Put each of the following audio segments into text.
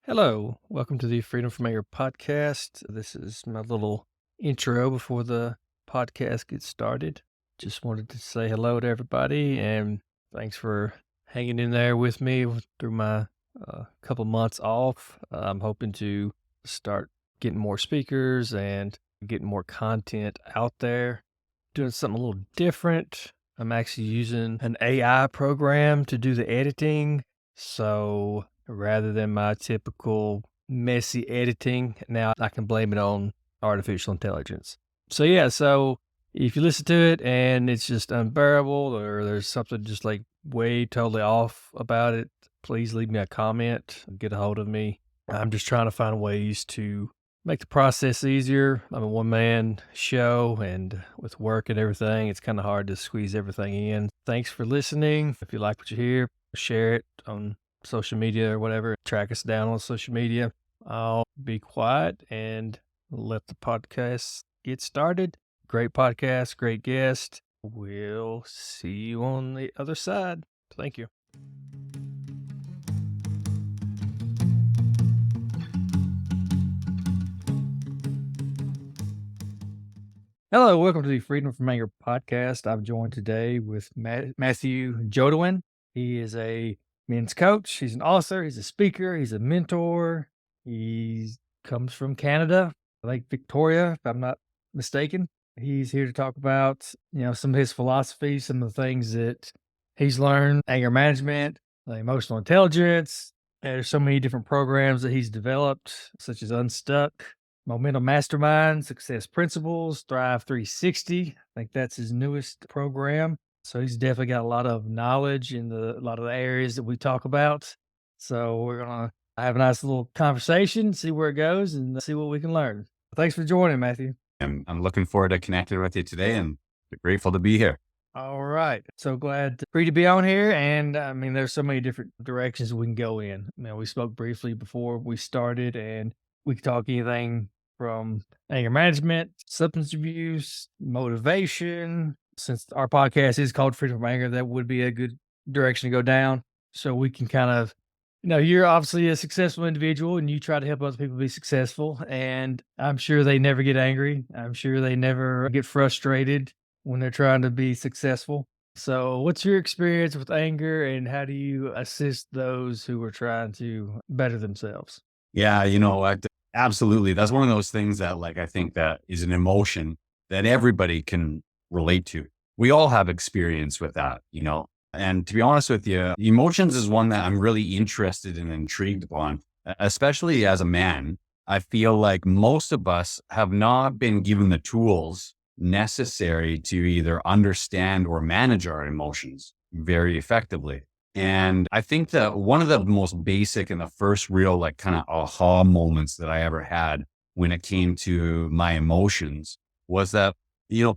Hello, welcome to the Freedom from Anger podcast. This is my little intro before the podcast gets started. Just wanted to say hello to everybody and thanks for hanging in there with me through my couple months off. I'm hoping to start getting more speakers and getting more content out there, doing something a little different. I'm actually using an AI program to do the editing. So rather than my typical messy editing, now I can blame it on artificial intelligence. So if you listen to it and it's just unbearable or there's something just like way totally off about it, please leave me a comment, get a hold of me. I'm just trying to find ways to make the process easier. I'm a one man show, and with work and everything, it's kind of hard to squeeze everything in. Thanks for listening. If you like what you hear, share it on social media or whatever. Track us down on social media. I'll be quiet and let the podcast get started. Great podcast, great guest. We'll see you on the other side. Thank you. Hello, welcome to the Freedom from Anger podcast. I'm joined today with Matthew Jodouin. He is a men's coach. He's an author. He's a speaker. He's a mentor. He comes from Canada, Lake Victoria, if I'm not mistaken. He's here to talk about, some of his philosophies, some of the things that he's learned, anger management, emotional intelligence. There's so many different programs that he's developed, such as Unstuck, Momentum Mastermind, Success Principles, Thrive 360. I think that's his newest program. So he's definitely got a lot of knowledge in a lot of the areas that we talk about. So we're going to have a nice little conversation, see where it goes, and see what we can learn. Thanks for joining, Matthew. I'm looking forward to connecting with you today and grateful to be here. All right. So glad for you to be on here. And I mean, there's so many different directions we can go in. We spoke briefly before we started, and we could talk anything from anger management, substance abuse, motivation. Since our podcast is called Freedom from Anger, that would be a good direction to go down. So we can kind of, you're obviously a successful individual and you try to help other people be successful. And I'm sure they never get angry. I'm sure they never get frustrated when they're trying to be successful. So what's your experience with anger and how do you assist those who are trying to better themselves? Yeah, absolutely. That's one of those things that I think that is an emotion that everybody can relate to. We all have experience with that, and to be honest with you, emotions is one that I'm really interested and intrigued upon, especially as a man. I feel like most of us have not been given the tools necessary to either understand or manage our emotions very effectively. And I think that one of the most basic and the first real kind of aha moments that I ever had when it came to my emotions was that,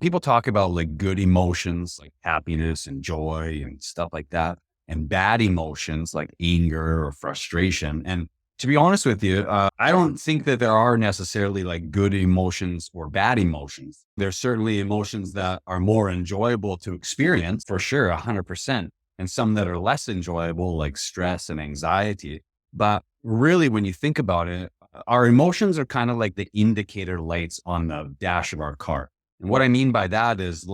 people talk about good emotions like happiness and joy and stuff like that, and bad emotions like anger or frustration. And to be honest with you, I don't think that there are necessarily good emotions or bad emotions. There's certainly emotions that are more enjoyable to experience, for sure, 100%. And some that are less enjoyable, like stress and anxiety. But really, when you think about it, our emotions are kind of like the indicator lights on the dash of our car. And what I mean by that is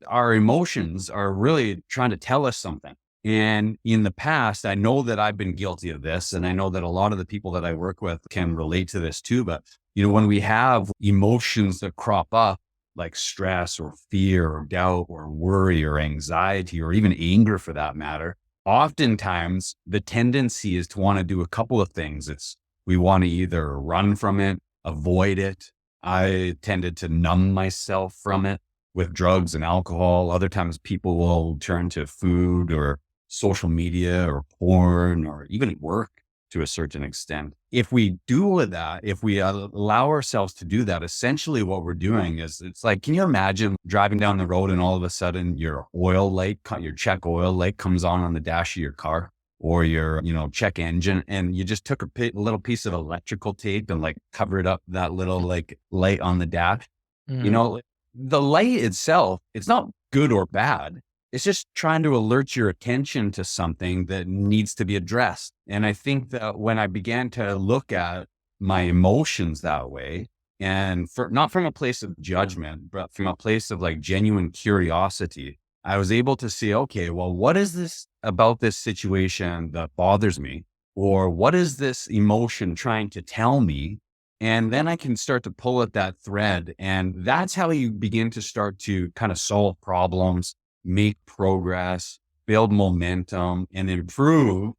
our emotions are really trying to tell us something. And in the past, I know that I've been guilty of this, and I know that a lot of the people that I work with can relate to this too. But, when we have emotions that crop up, like stress or fear or doubt or worry or anxiety or even anger for that matter, oftentimes the tendency is to want to do a couple of things. We want to either run from it, avoid it. I tended to numb myself from it with drugs and alcohol. Other times people will turn to food or social media or porn or even work to a certain extent. If we do that, if we allow ourselves to do that, essentially what we're doing is can you imagine driving down the road and all of a sudden your oil light, your check oil light comes on the dash of your car or your, check engine, and you just took a little piece of electrical tape and covered up that little light on the dash. Mhm. The light itself, it's not good or bad. It's just trying to alert your attention to something that needs to be addressed. And I think that when I began to look at my emotions that way, and not from a place of judgment, but from a place of like genuine curiosity, I was able to see, okay, well, what is this about this situation that bothers me? Or what is this emotion trying to tell me? And then I can start to pull at that thread. And that's how you begin to start to kind of solve problems, make progress, build momentum, and improve.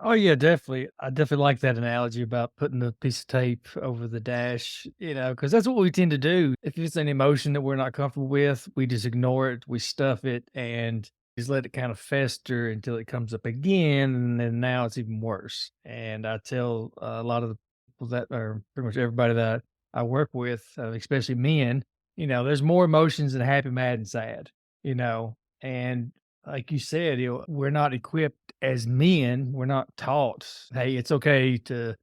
Oh yeah, definitely. I definitely like that analogy about putting a piece of tape over the dash, because that's what we tend to do. If it's an emotion that we're not comfortable with, we just ignore it, we stuff it, and just let it kind of fester until it comes up again, and then now it's even worse. And I tell a lot of the people that are pretty much everybody that I work with, especially men, there's more emotions than happy, mad, and sad, and like you said, we're not equipped as men. We're not taught, hey, it's okay to,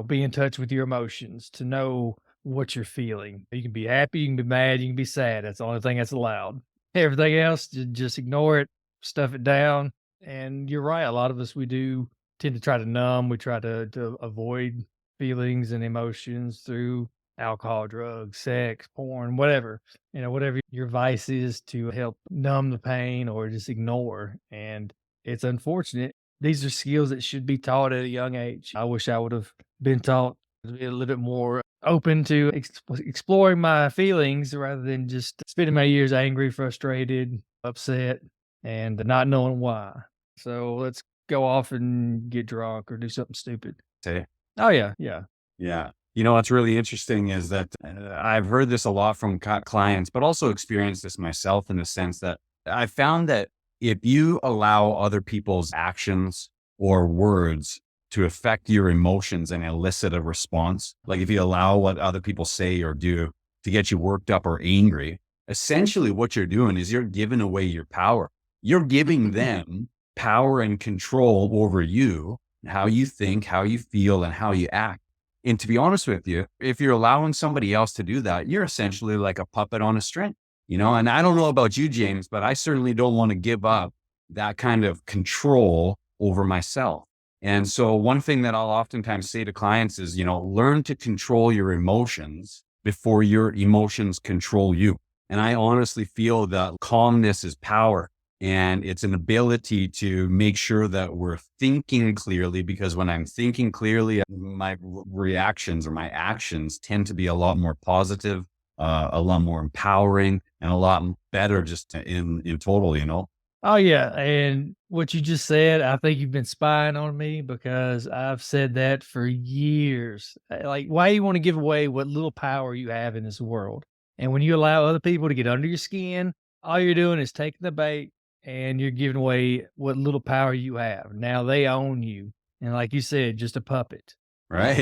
be in touch with your emotions, to know what you're feeling. You can be happy, you can be mad, you can be sad. That's the only thing that's allowed. Everything else, just ignore it, stuff it down. And you're right. A lot of us, we do tend to try to numb. We try to avoid feelings and emotions through alcohol, drugs, sex, porn, whatever, whatever your vice is to help numb the pain or just ignore. And it's unfortunate. These are skills that should be taught at a young age. I wish I would have been taught to be a little bit more open to exploring my feelings rather than just spending my years angry, frustrated, upset, and not knowing why. So let's go off and get drunk or do something stupid. Say, Oh, yeah. Yeah. yeah. What's really interesting is that I've heard this a lot from clients, but also experienced this myself in the sense that I found that if you allow other people's actions or words to affect your emotions and elicit a response, like if you allow what other people say or do to get you worked up or angry, essentially what you're doing is you're giving away your power. You're giving them power and control over you, how you think, how you feel, and how you act. And to be honest with you, if you're allowing somebody else to do that, you're essentially like a puppet on a string, and I don't know about you, James, but I certainly don't want to give up that kind of control over myself. And so one thing that I'll oftentimes say to clients is, learn to control your emotions before your emotions control you. And I honestly feel that calmness is power. And it's an ability to make sure that we're thinking clearly, because when I'm thinking clearly, my reactions or my actions tend to be a lot more positive, a lot more empowering, and a lot better just in total. Oh, yeah, and what you just said, I think you've been spying on me because I've said that for years. Like, why you wanna give away what little power you have in this world? And when you allow other people to get under your skin, all you're doing is taking the bait and you're giving away what little power you have. Now they own you, and like you said, just a puppet. Right.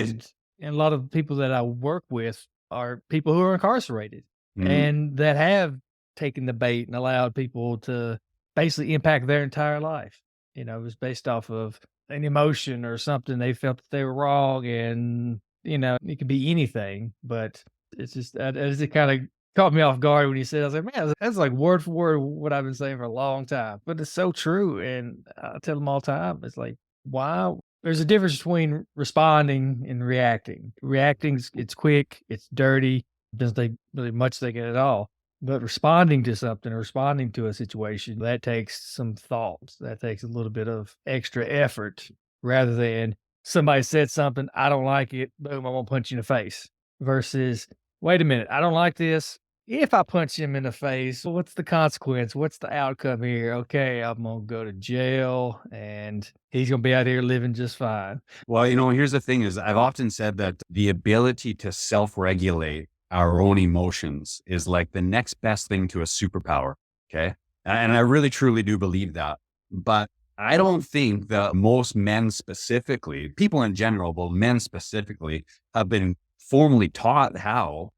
And a lot of people that I work with are people who are incarcerated Mhm. and that have taken the bait and allowed people to basically impact their entire life. It was based off of an emotion or something they felt that they were wrong, and it could be anything. But it's just it kind of caught me off guard when he said. I was like, man, that's like word for word what I've been saying for a long time. But it's so true, and I tell them all the time. It's like, why? There's a difference between responding and reacting. Reacting, it's quick, it's dirty, doesn't take really much thinking at all. But responding to something, responding to a situation, that takes some thought. That takes a little bit of extra effort rather than somebody said something, I don't like it, boom, I'm gonna punch you in the face. Versus, wait a minute, I don't like this. If I punch him in the face, what's the consequence? What's the outcome here? Okay, I'm gonna go to jail and he's gonna be out here living just fine. Well, here's the thing is I've often said that the ability to self-regulate our own emotions is like the next best thing to a superpower. Okay. And I really truly do believe that. But I don't think that most men specifically, people in general, but men specifically, have been formally taught how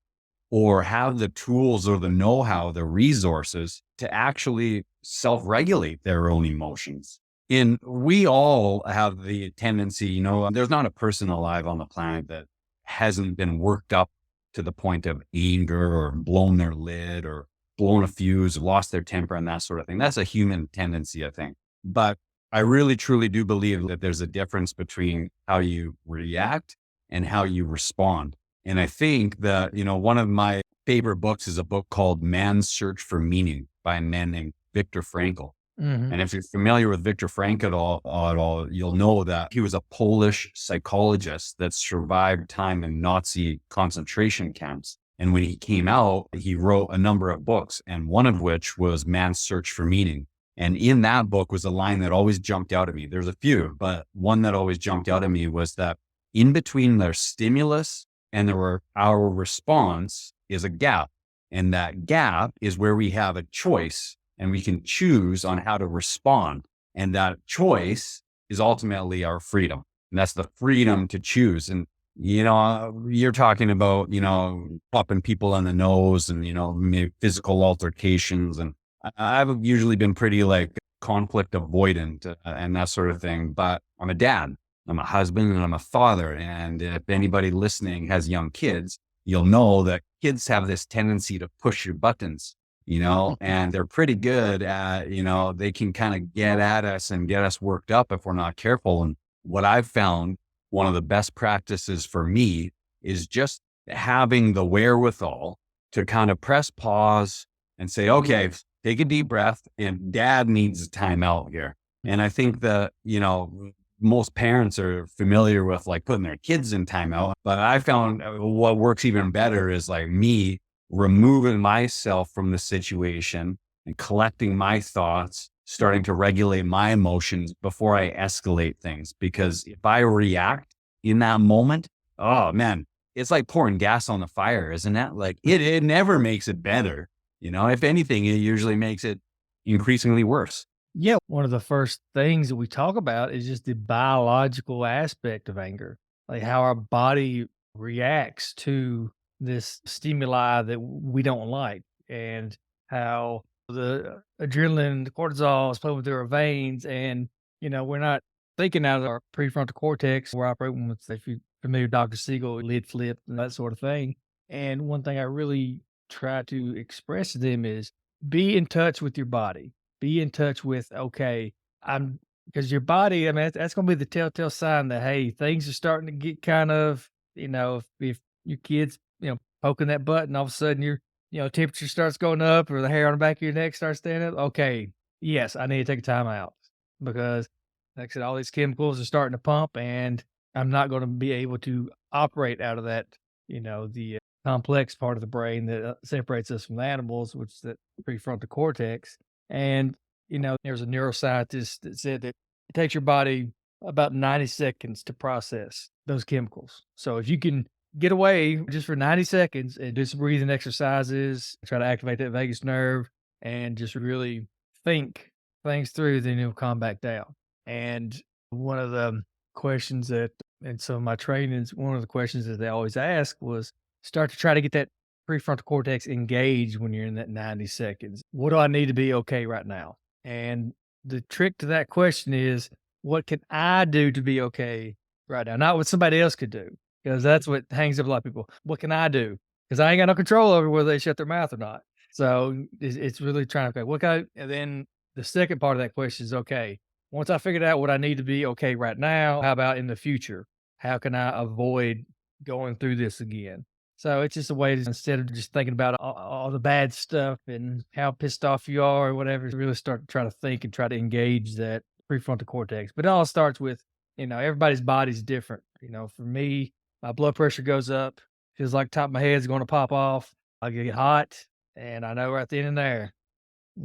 or have the tools or the know-how, the resources to actually self-regulate their own emotions. And we all have the tendency, there's not a person alive on the planet that hasn't been worked up to the point of anger or blown their lid or blown a fuse, lost their temper and that sort of thing. That's a human tendency, I think. But I really, truly do believe that there's a difference between how you react and how you respond. And I think that, one of my favorite books is a book called Man's Search for Meaning by a man named Viktor Frankl. Mhm. And if you're familiar with Viktor Frankl at all, you'll know that he was a Polish psychologist that survived time in Nazi concentration camps. And when he came out, he wrote a number of books, and one of which was Man's Search for Meaning. And in that book was a line that always jumped out at me. There's a few, but one that always jumped out at me was that in between their stimulus and our response is a gap. And that gap is where we have a choice and we can choose on how to respond. And that choice is ultimately our freedom. And that's the freedom to choose. And, you're talking about, popping people on the nose and, maybe physical altercations. And I've usually been pretty like conflict avoidant and that sort of thing, but I'm a dad, I'm a husband, and I'm a father. And if anybody listening has young kids, you'll know that kids have this tendency to push your buttons, and they're pretty good at, they can kind of get at us and get us worked up if we're not careful. And what I've found, one of the best practices for me is just having the wherewithal to kind of press pause and say, okay, take a deep breath, and dad needs a timeout here. And I think that, most parents are familiar with like putting their kids in timeout, but I found what works even better is like me removing myself from the situation and collecting my thoughts, starting to regulate my emotions before I escalate things. Because if I react in that moment, oh man, it's like pouring gas on the fire, isn't it? Like it never makes it better. If anything, it usually makes it increasingly worse. Yeah, one of the first things that we talk about is just the biological aspect of anger, like how our body reacts to this stimuli that we don't like, and how the adrenaline, the cortisol is pumping through our veins, and we're not thinking out of our prefrontal cortex. We're operating with, if you're familiar with Dr. Siegel, lid flip and that sort of thing. And one thing I really try to express to them is be in touch with your body. Be in touch with, okay, because your body, I mean, that's going to be the telltale sign that, hey, things are starting to get kind of, if your kid's, poking that button, all of a sudden your, temperature starts going up or the hair on the back of your neck starts standing up. Okay, yes, I need to take a time out because, like I said, all these chemicals are starting to pump and I'm not going to be able to operate out of that, the complex part of the brain that separates us from the animals, which is the prefrontal cortex. And, there's a neuroscientist that said that it takes your body about 90 seconds to process those chemicals. So if you can get away just for 90 seconds and do some breathing exercises, try to activate that vagus nerve and just really think things through, then you'll calm back down. And one of the questions that in some of my trainings, one of the questions that they always ask was start to try to get that prefrontal cortex engaged when you're in that 90 seconds. What do I need to be okay right now? And the trick to that question is, what can I do to be okay right now? Not what somebody else could do, because that's what hangs up a lot of people. What can I do? Because I ain't got no control over whether they shut their mouth or not. So it's really trying to, okay, what can I, and then the second part of that question is, okay, once I figured out what I need to be okay right now, how about in the future? How can I avoid going through this again? So it's just a way to, instead of just thinking about all the bad stuff and how pissed off you are or whatever, really start to try to think and try to engage that prefrontal cortex. But it all starts with, everybody's body's different. For me, my blood pressure goes up, feels like top of my head's going to pop off. I get hot, and I know right then and there,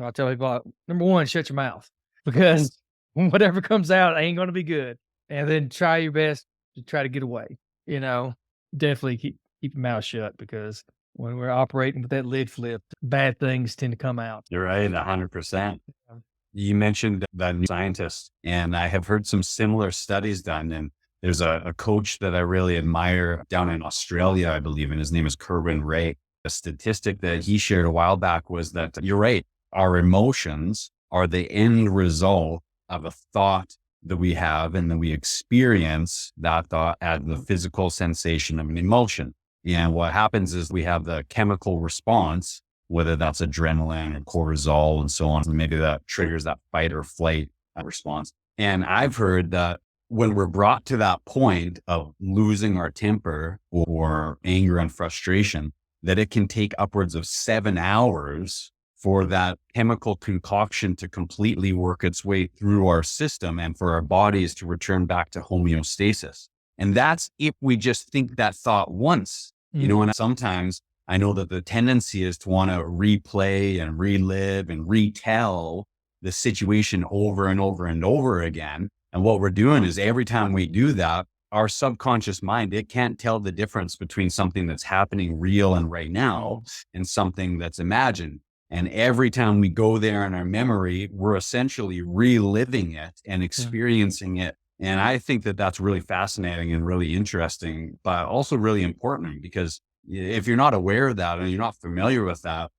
I tell people, number one, shut your mouth because whatever comes out ain't going to be good. And then try your best to try to get away. You know, Definitely keep your mouth shut because when we're operating with that lid flip, bad things tend to come out. You're right, 100%. Um, You mentioned that new scientist, and I have heard some similar studies done. And there's a coach that I really admire down in Australia, I believe, and his name is Kerwin Ray. A statistic that he shared a while back was that you're right, our emotions are the end result of a thought that we have, and then we experience that thought as the physical sensation of an emotion. And what happens is we have the chemical response whether that's adrenaline or cortisol and so on. And maybe that triggers that fight or flight response. And I've heard that when we're brought to that point of losing our temper or anger and frustration, that it can take upwards of 7 hours for that chemical concoction to completely work its way through our system and for our bodies to return back to homeostasis. And that's if we just think that thought once, and sometimes I know that the tendency is to want to replay and relive and retell the situation over and over and over again. And what we're doing is every time we do that, our subconscious mind, it can't tell the difference between something that's happening real and right now and something that's imagined. And every time we go there in our memory, we're essentially reliving it and experiencing it. And I think that that's really fascinating and really interesting, but also really important, because if you're not aware of that and you're not familiar with that,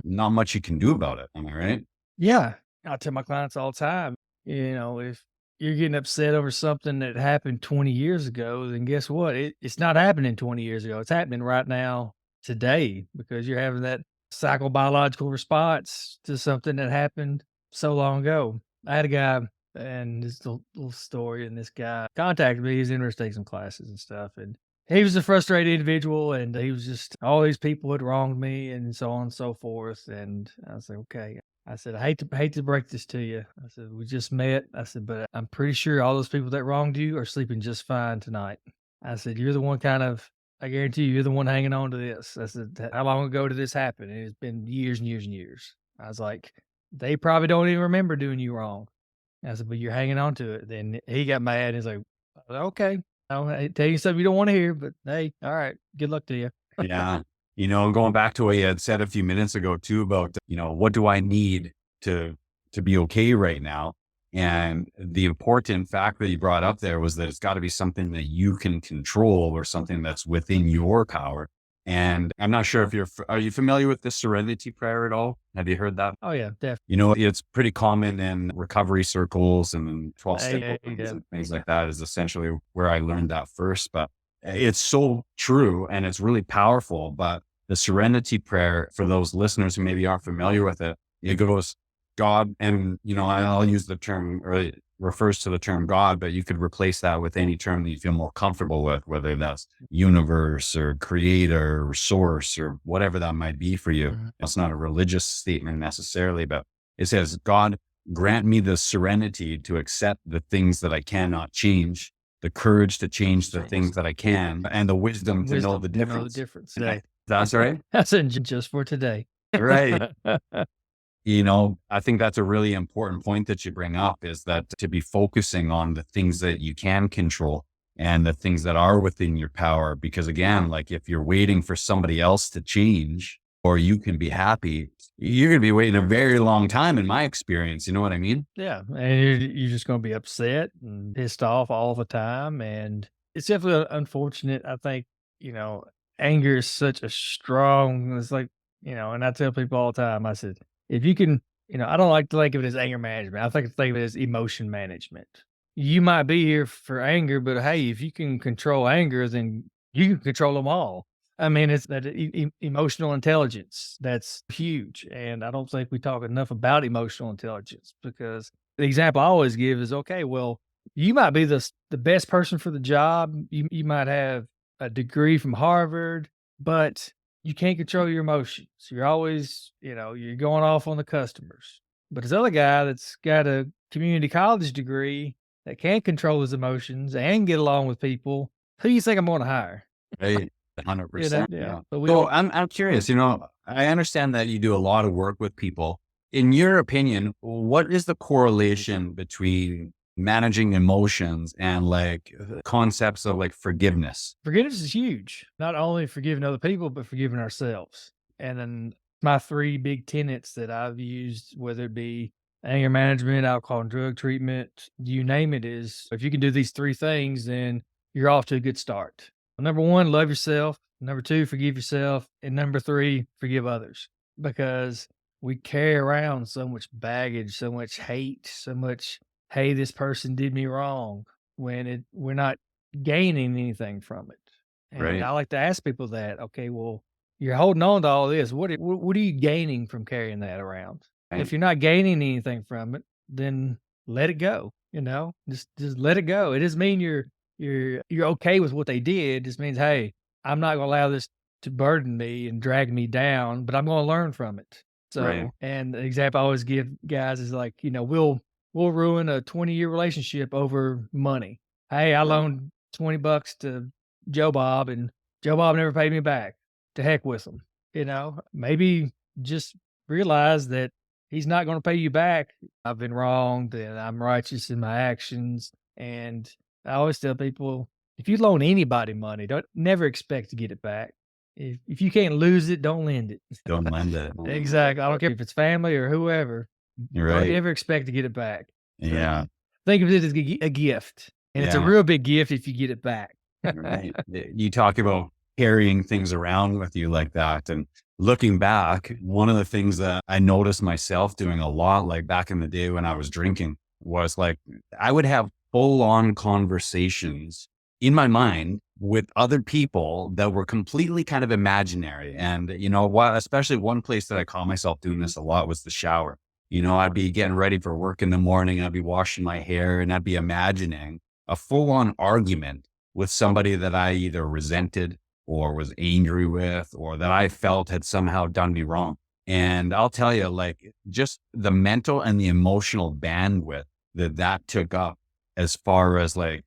not much you can do about it. Am I right? Yeah. I tell my clients all the time, if you're getting upset over something that happened 20 years ago, then guess what? It's not happening 20 years ago. It's happening right now, today, because you're having that psychobiological response to something that happened so long ago. I had a guy, and this little story, and this guy contacted me. He's interested in some classes and stuff. And he was a frustrated individual, and he was just, all these people had wronged me and so on and so forth. And I was like, okay. I said, I hate to break this to you. I said, we just met. I said, but I'm pretty sure all those people that wronged you are sleeping just fine tonight. I said, you're the one I guarantee you're the one hanging on to this. I said, how long ago did this happen? And it's been years and years and years. I was like, they probably don't even remember doing you wrong. I said, but you're hanging on to it. Then he got mad. He's like, okay, I'll tell you something you don't want to hear, but hey, all right, good luck to you. Yeah. Going back to what you had said a few minutes ago too about, what do I need to be okay right now? And the important fact that you brought up there was that it's got to be something that you can control or something that's within your power. And I'm not sure if are you familiar with the serenity prayer at all? Have you heard that? Oh yeah, definitely. It's pretty common in recovery circles and 12-step Yeah, programs yeah. and things like that is essentially where I learned that first. But it's so true and it's really powerful. But the serenity prayer, for those listeners who maybe aren't familiar with it, it goes, God, and I'll use the term, or it refers to the term God, but you could replace that with any term that you feel more comfortable with, whether that's universe or creator or source or whatever that might be for you. It's not a religious statement necessarily, but it says, God, grant me the serenity to accept the things that I cannot change, the courage to change the things that I can, and the wisdom to know the difference. Today. That's right. That's it, just for today. Right. I think that's a really important point that you bring up, is that to be focusing on the things that you can control and the things that are within your power. Because again, like if you're waiting for somebody else to change or you can be happy, you're going to be waiting a very long time in my experience. You know what I mean? Yeah. And you're just going to be upset and pissed off all the time. And it's definitely unfortunate. I think, anger is such a strong, it's like, and I tell people all the time, I said, if you can, I don't like to think of it as anger management. I think of it as emotion management. You might be here for anger, but hey, if you can control anger, then you can control them all. I mean, it's that emotional intelligence that's huge. And I don't think we talk enough about emotional intelligence, because the example I always give is, okay, well, you might be the best person for the job. You might have a degree from Harvard, but you can't control your emotions. You're always, you're going off on the customers. But this other guy that's got a community college degree that can control his emotions and get along with people, who do you think I'm going to hire? Right. 100%. Yeah. Yeah. But we So don't. I'm curious, I understand that you do a lot of work with people. In your opinion, what is the correlation between managing emotions and like concepts of like forgiveness? Forgiveness is huge. Not only forgiving other people, but forgiving ourselves. And then my 3 big tenets that I've used, whether it be anger management, alcohol and drug treatment, you name it, is if you can do these 3 things, then you're off to a good start. Number 1, love yourself. Number 2, forgive yourself. And number 3, forgive others. Because we carry around so much baggage, so much hate, so much, hey, this person did me wrong, when we're not gaining anything from it. And Right. I like to ask people that, okay, well, you're holding on to all this. What are you gaining from carrying that around? If Right. you're not gaining anything from it, then let it go, Just let it go. It doesn't mean you're okay with what they did. It just means, "Hey, I'm not gonna allow this to burden me and drag me down, but I'm gonna learn from it." Right. So, and the example I always give guys is like, we'll ruin a 20-year relationship over money. "Hey, I Right. loaned $20 to Joe Bob, and Joe Bob never paid me back. To heck with him." Maybe just realize that he's not gonna pay you back. I've been wronged, and I'm righteous in my actions, and I always tell people, if you loan anybody money, don't never expect to get it back. If you can't lose it, don't lend it. Don't lend it. Exactly. I don't care if it's family or whoever. You're Don't right. ever expect to get it back. So, Yeah. think of it as a gift, and it's a Yeah. real big gift if you get it back. Right. You talk about carrying things around with you like that. And looking back, one of the things that I noticed myself doing a lot, like back in the day when I was drinking, was like I would have full on conversations in my mind with other people that were completely kind of imaginary. And, what, especially one place that I caught myself doing this a lot was the shower. I'd be getting ready for work in the morning, I'd be washing my hair, and I'd be imagining a full on argument with somebody that I either resented or was angry with, or that I felt had somehow done me wrong. And I'll tell you, like, just the mental and the emotional bandwidth that took up as far as like,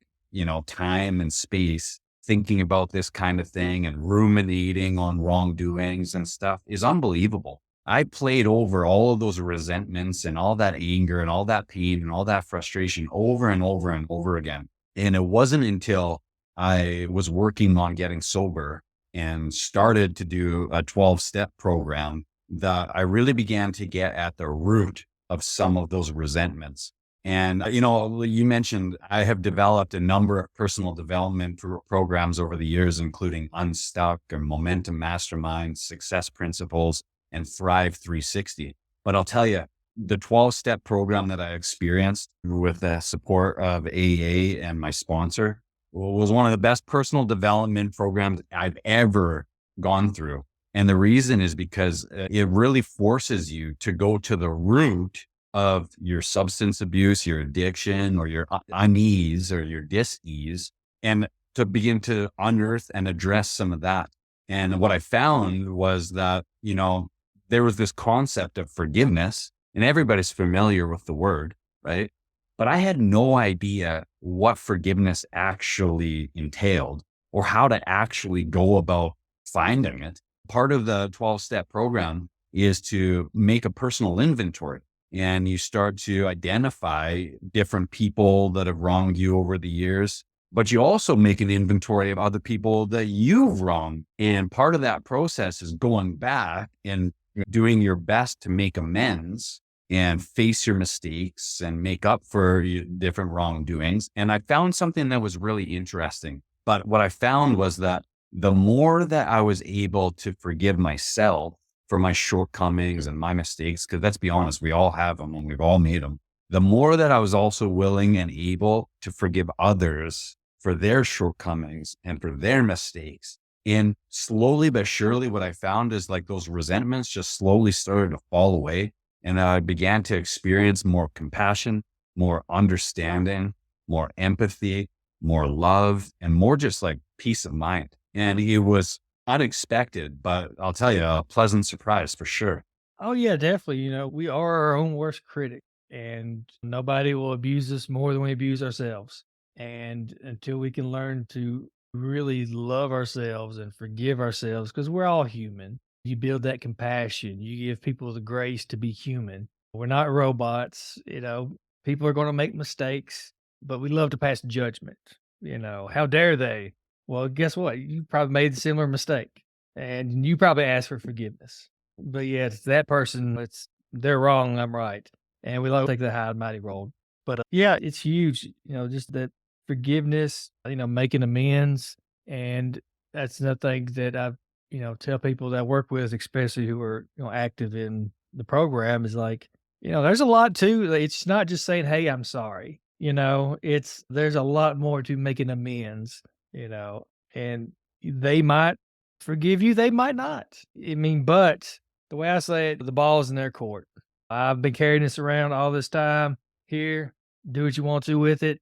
time and space, thinking about this kind of thing and ruminating on wrongdoings and stuff is unbelievable. I played over all of those resentments and all that anger and all that pain and all that frustration over and over and over again. And it wasn't until I was working on getting sober and started to do a 12-step program that I really began to get at the root of some of those resentments. And, you mentioned I have developed a number of personal development programs over the years, including Unstuck and Momentum Mastermind, Success Principles, and Thrive 360. But I'll tell you, the 12-step program that I experienced with the support of AA and my sponsor was one of the best personal development programs I've ever gone through. And the reason is because it really forces you to go to the root of your substance abuse, your addiction, or your unease or your dis-ease, and to begin to unearth and address some of that. And what I found was that, there was this concept of forgiveness, and everybody's familiar with the word, right? But I had no idea what forgiveness actually entailed or how to actually go about finding it. Part of the 12-step program is to make a personal inventory, and you start to identify different people that have wronged you over the years, but you also make an inventory of other people that you've wronged. And part of that process is going back and doing your best to make amends and face your mistakes and make up for your different wrongdoings. And I found something that was really interesting. But what I found was that the more that I was able to forgive myself for my shortcomings and my mistakes, because let's be honest, we all have them and we've all made them, the more that I was also willing and able to forgive others for their shortcomings and for their mistakes. And slowly but surely, what I found is like those resentments just slowly started to fall away. And I began to experience more compassion, more understanding, more empathy, more love, and more just like peace of mind. And it was unexpected, but I'll tell you, a pleasant surprise for sure. Oh, yeah, definitely. We are our own worst critic, and nobody will abuse us more than we abuse ourselves. And until we can learn to really love ourselves and forgive ourselves, because we're all human, you build that compassion, you give people the grace to be human. We're not robots. People are going to make mistakes, but we love to pass judgment. How dare they? Well, guess what? You probably made a similar mistake, and you probably asked for forgiveness. But yeah, it's that person, they're wrong, I'm right. And we like to take the high and mighty road. But yeah, it's huge, just that forgiveness, making amends. And that's another thing that I, tell people that I work with, especially who are, active in the program, is like, there's a lot to it's not just saying, "Hey, I'm sorry." There's a lot more to making amends, you know, and they might forgive you, they might not. I mean, but the way I say it, the ball is in their court. I've been carrying this around all this time. Here, do what you want to with it.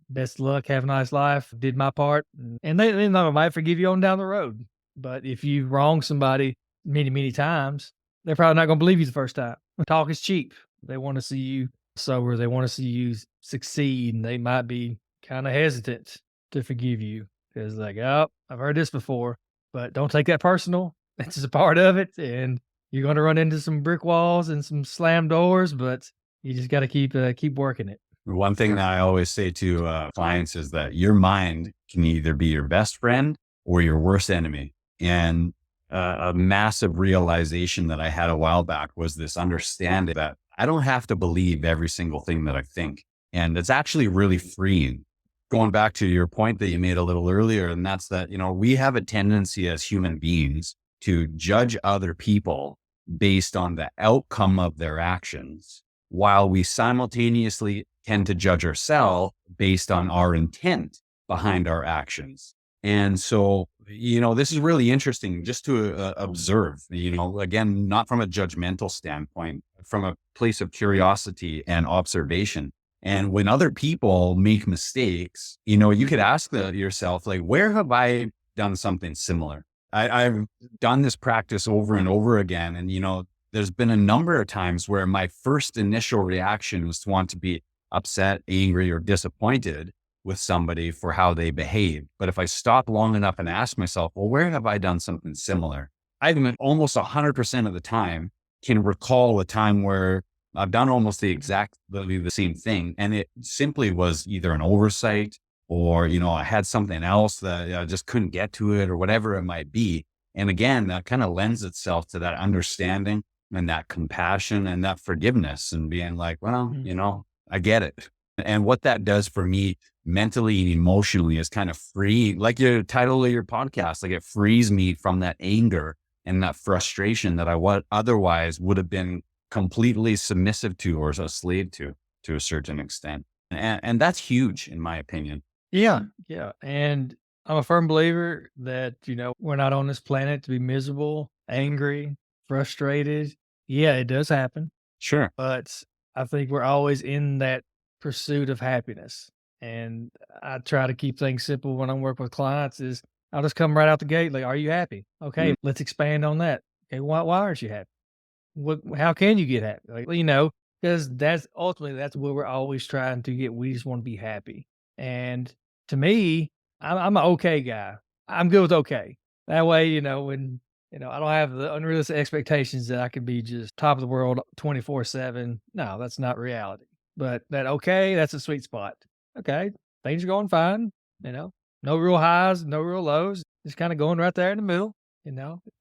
Best of luck. Have a nice life. Did my part. And they might forgive you on down the road. But if you wrong somebody many, many times, they're probably not going to believe you the first time. Talk is cheap. They want to see you sober. They want to see you succeed. And they might be kind of hesitant to forgive you because, like, oh, I've heard this before, but don't take that personal. That's just a part of it. And you're going to run into some brick walls and some slam doors, but you just got to keep working it. One thing that I always say to clients is that your mind can either be your best friend or your worst enemy. And a massive realization that I had a while back was this understanding that I don't have to believe every single thing that I think. And it's actually really freeing. Going back to your point that you made a little earlier, and that's that, we have a tendency as human beings to judge other people based on the outcome of their actions, while we simultaneously tend to judge ourselves based on our intent behind our actions. And so, this is really interesting just to observe, again, not from a judgmental standpoint, from a place of curiosity and observation. And when other people make mistakes, you could ask yourself, like, where have I done something similar? I've done this practice over and over again. And, there's been a number of times where my first initial reaction was to want to be upset, angry, or disappointed with somebody for how they behave. But if I stop long enough and ask myself, well, where have I done something similar? I think almost 100% of the time can recall a time where I've done almost the same thing. And it simply was either an oversight or, I had something else that I just couldn't get to it or whatever it might be. And again, that kind of lends itself to that understanding and that compassion and that forgiveness and being like, well, I get it. And what that does for me mentally and emotionally is kind of free, like your title of your podcast, like it frees me from that anger and that frustration that I otherwise would have been completely submissive to or a slave to a certain extent. And that's huge in my opinion. Yeah. Yeah. And I'm a firm believer that, we're not on this planet to be miserable, angry, frustrated. Yeah, it does happen. Sure. But I think we're always in that pursuit of happiness. And I try to keep things simple when I'm working with clients is I'll just come right out the gate. Like, are you happy? Okay, let's expand on that. Okay, why aren't you happy? How can you get happy? Like, because that's where we're always trying to get. We just want to be happy. And to me, I'm an okay guy. I'm good with okay. That way, when I don't have the unrealistic expectations that I could be just top of the world 24/7. No, that's not reality. But that's a sweet spot. Okay, things are going fine. No real highs, no real lows. Just kind of going right there in the middle.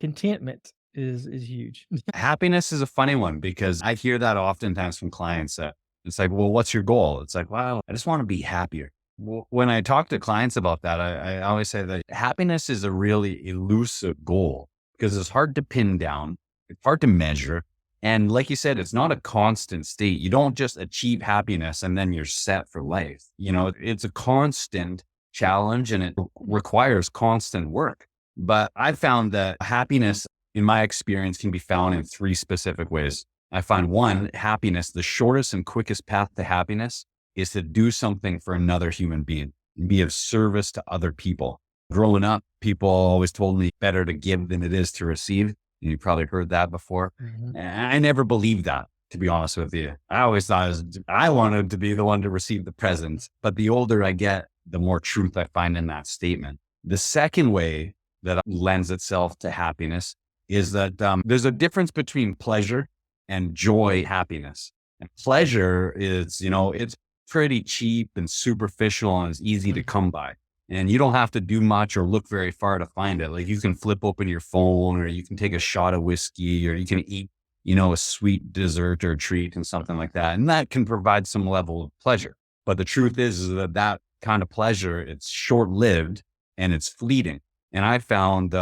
Contentment is huge. Happiness is a funny one because I hear that oftentimes from clients that it's like, well, what's your goal? It's like, well, I just want to be happier. When I talk to clients about that, I always say that happiness is a really elusive goal because it's hard to pin down. It's hard to measure. And like you said, it's not a constant state. You don't just achieve happiness and then you're set for life. It's a constant challenge and it requires constant work. But I found that happiness, in my experience, can be found in three specific ways. I find one, happiness, the shortest and quickest path to happiness is to do something for another human being and be of service to other people. Growing up, people always told me better to give than it is to receive. And you probably heard that before. Mm-hmm. And I never believed that, to be honest with you. I always thought I wanted to be the one to receive the presents. But the older I get, the more truth I find in that statement. The second way that lends itself to happiness is that there's a difference between pleasure and joy happiness. And pleasure is, it's pretty cheap and superficial and it's easy to come by. And you don't have to do much or look very far to find it. Like you can flip open your phone or you can take a shot of whiskey or you can eat, a sweet dessert or treat and something like that. And that can provide some level of pleasure. But the truth is that kind of pleasure, it's short-lived and it's fleeting. And I found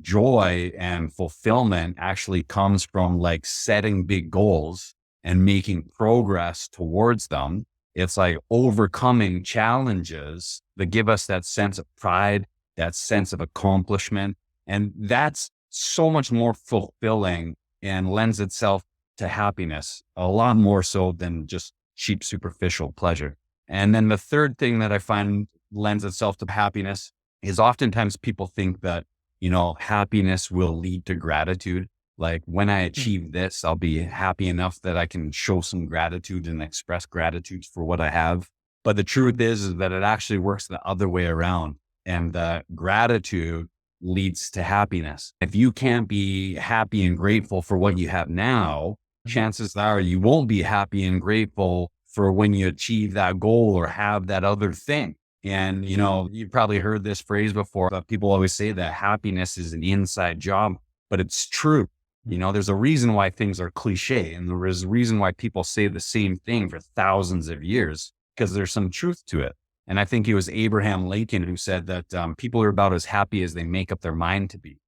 joy and fulfillment actually comes from like setting big goals and making progress towards them. It's like overcoming challenges that give us that sense of pride, that sense of accomplishment, And that's so much more fulfilling and lends itself to happiness a lot more so than just cheap, superficial pleasure. And then the third thing that I find lends itself to happiness is oftentimes people think that, happiness will lead to gratitude. Like when I Mm. achieve this, I'll be happy enough that I can show some gratitude and express gratitude for what I have. But the truth is that it actually works the other way around. And that gratitude leads to happiness. If you can't be happy and grateful for what you have now, Mhm. chances are you won't be happy and grateful for when you achieve that goal or have that other thing. And, you've probably heard this phrase before, but people always say that happiness is an inside job, but it's true. There's a reason why things are cliche, and there is a reason why people say the same thing for thousands of years, because there's some truth to it. And I think it was Abraham Lincoln who said that people are about as happy as they make up their mind to be.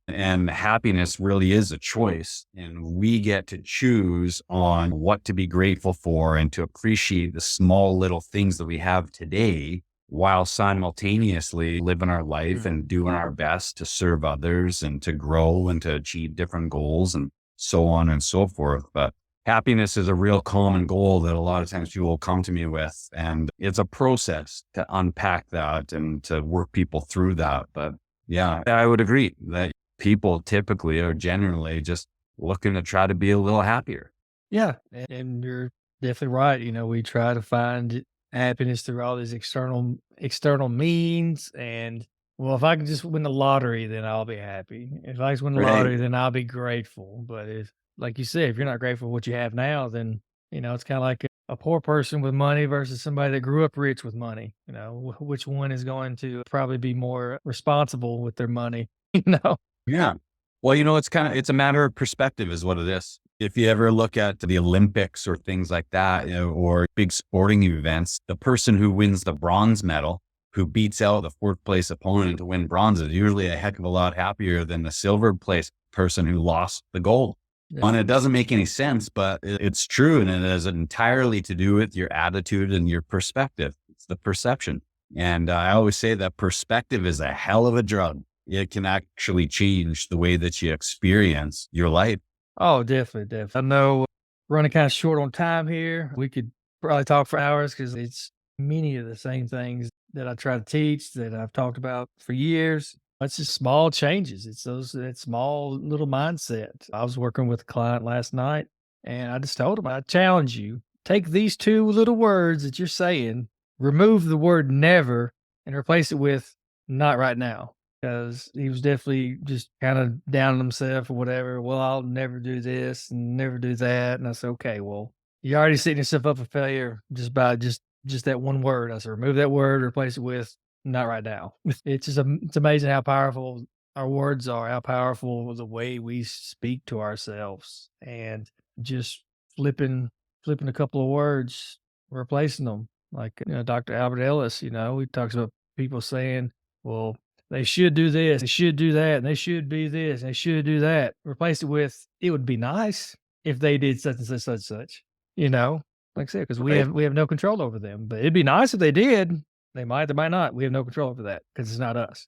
And happiness really is a choice. And we get to choose on what to be grateful for and to appreciate the small little things that we have today while simultaneously living our life Mm. and doing our best to serve others and to grow and to achieve different goals and so on and so forth. But happiness is a real common goal that a lot of times people will come to me with. And it's a process to unpack that and to work people through that. But yeah, I would agree that people typically are generally just looking to try to be a little happier. Yeah, and you're definitely right. We try to find happiness through all these external means, and well, if I can just win the lottery, then I'll be happy. If I just win the Right. lottery, then I'll be grateful. But if, like you said, if you're not grateful for what you have now, then it's kind of like a poor person with money versus somebody that grew up rich with money. Which one is going to probably be more responsible with their money? You know. Yeah. Well, it's a matter of perspective is what it is. If you ever look at the Olympics or things like that, or big sporting events, the person who wins the bronze medal, who beats out the fourth place opponent to win bronze is usually a heck of a lot happier than the silver place person who lost the gold. Yeah. And it doesn't make any sense, but it's true. And it has entirely to do with your attitude and your perspective. It's the perception. And I always say that perspective is a hell of a drug. It can actually change the way that you experience your life. Oh, definitely, definitely. I know running kind of short on time here. We could probably talk for hours because it's many of the same things that I try to teach that I've talked about for years. It's just small changes. It's that small little mindset. I was working with a client last night and I just told him, I challenge you, take these two little words that you're saying, remove the word never and replace it with not right now. Because he was definitely just kinda down on himself or whatever. "Well, I'll never do this and never do that." And I said, "Okay, well, you're already setting yourself up for failure just by just that one word." I said, "Remove that word, replace it with not right now." It's amazing how powerful our words are, how powerful the way we speak to ourselves, and just flipping flipping a couple of words, replacing them. Like, Dr. Albert Ellis, he talks about people saying, "Well, they should do this, they should do that, and they should be this, and they should do that." Replace it with, "It would be nice if they did such and such, such, such." You know? Like I said, because Right. we have no control over them, but it'd be nice if they did. They might not. We have no control over that because it's not us.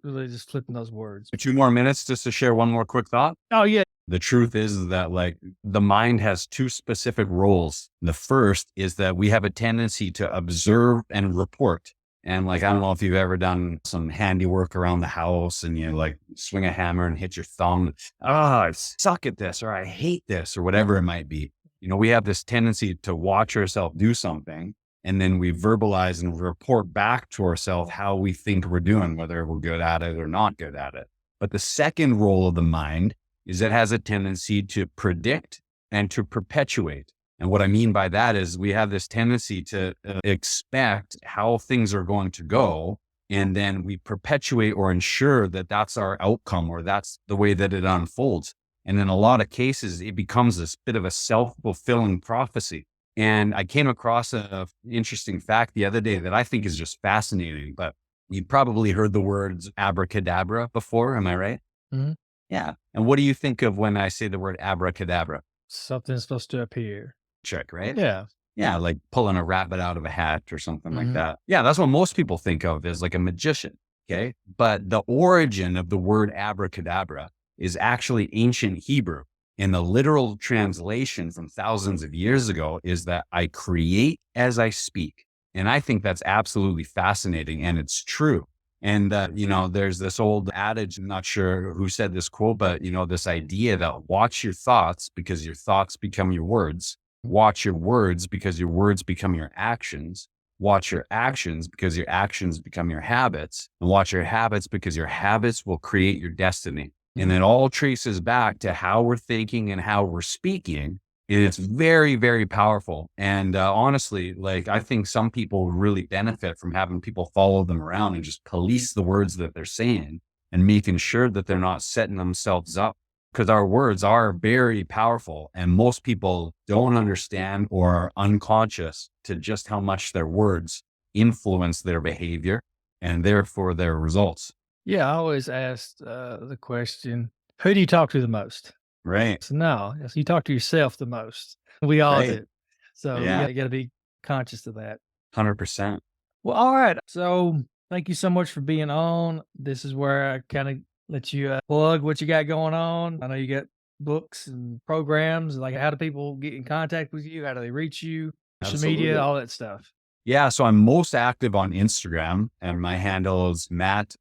Really just flipping those words. 2 more minutes just to share one more quick thought. Oh, yeah. The truth is that like the mind has two specific roles. The first is that we have a tendency to observe and report. And like, I don't know if you've ever done some handiwork around the house and you like swing a hammer and hit your thumb. I suck at this, or I hate this, or whatever it might be. We have this tendency to watch ourselves do something and then we verbalize and report back to ourselves how we think we're doing, whether we're good at it or not good at it. But the second role of the mind is it has a tendency to predict and to perpetuate. And what I mean by that is we have this tendency to expect how things are going to go. And then we perpetuate or ensure that that's our outcome or that's the way that it unfolds. And in a lot of cases, it becomes this bit of a self-fulfilling prophecy. And I came across an interesting fact the other day that I think is just fascinating, but you probably heard the words abracadabra before. Am I right? Mhm. Yeah. And what do you think of when I say the word abracadabra? Something's supposed to appear. Trick, right? Yeah. Yeah, like pulling a rabbit out of a hat or something like Mhm. that. Yeah, that's what most people think of as like a magician. Okay. But the origin of the word abracadabra is actually ancient Hebrew. And the literal translation from thousands of years ago is that I create as I speak. And I think that's absolutely fascinating. And it's true. And, there's this old adage, I'm not sure who said this quote, but, this idea that watch your thoughts because your thoughts become your words. Watch your words because your words become your actions. Watch your actions because your actions become your habits, and watch your habits because your habits will create your destiny. And it all traces back to how we're thinking and how we're speaking. And it's very, very powerful. And honestly, like I think some people really benefit from having people follow them around and just police the words that they're saying and making sure that they're not setting themselves up, because our words are very powerful and most people don't understand or are unconscious to just how much their words influence their behavior and therefore their results. Yeah, I always asked the question, who do you talk to the most? Right. So no, yes, you talk to yourself the most. We all Right. do. So Yeah. yeah, you got to be conscious of that. 100%. Well, all right. So thank you so much for being on. This is where I kind of let you plug what you got going on. I know you got books and programs. Like, how do people get in contact with you? How do they reach you? Social media, Absolutely. all that stuff. Yeah. So I'm most active on Instagram and my handle is Matt_Jodouin,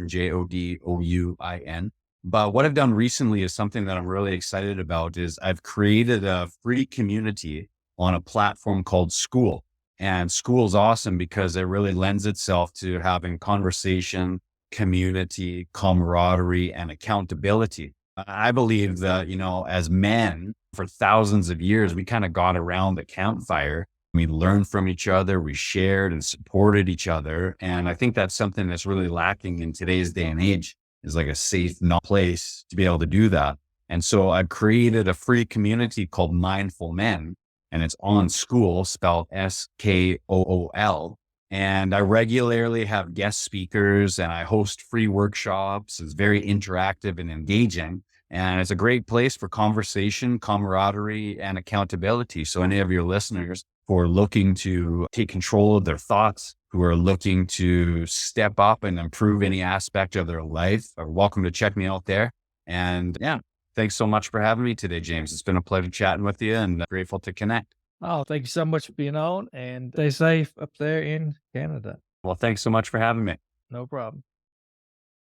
Jodouin. But what I've done recently is something that I'm really excited about is I've created a free community on a platform called School. And School is awesome because it really lends itself to having conversation, community, camaraderie, and accountability. I believe that, as men for thousands of years, we kind of got around the campfire. We learned from each other. We shared and supported each other. And I think that's something that's really lacking in today's day and age, is like a safe place to be able to do that. And so I've created a free community called Mindful Men, and it's on School, spelled Skool. And I regularly have guest speakers and I host free workshops. It's very interactive and engaging. And it's a great place for conversation, camaraderie, and accountability. So any of your listeners who are looking to take control of their thoughts, who are looking to step up and improve any aspect of their life, are welcome to check me out there. And yeah, thanks so much for having me today, James. It's been a pleasure chatting with you and grateful to connect. Oh, thank you so much for being on and stay safe up there in Canada. Well, thanks so much for having me. No problem.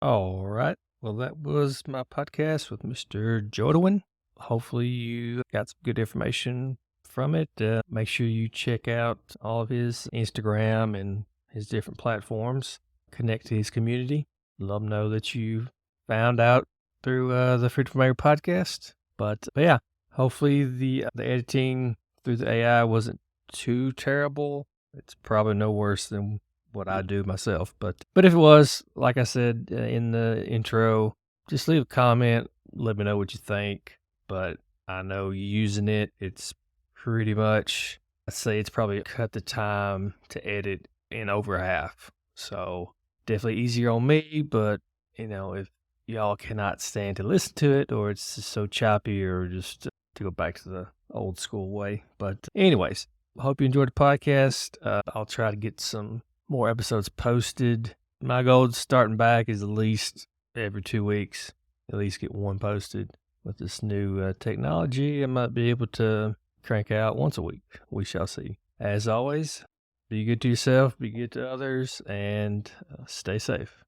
All right. Well, that was my podcast with Mr. Jodouin. Hopefully, you got some good information from it. Make sure you check out all of his Instagram and his different platforms. Connect to his community. Let him know that you found out through the Freedom from Anger podcast. But yeah, hopefully the editing through the AI wasn't too terrible. It's probably no worse than what I do myself. But if it was, like I said in the intro, just leave a comment. Let me know what you think. But I know using it, it's pretty much, I'd say it's probably cut the time to edit in over half. So definitely easier on me. But, if y'all cannot stand to listen to it, or it's just so choppy, or just to go back to the old school way. But anyways, I hope you enjoyed the podcast. I'll try to get some more episodes posted. My goal starting back is at least every 2 weeks, at least get one posted. With this new technology, I might be able to crank out once a week. We shall see. As always, be good to yourself, be good to others, and stay safe.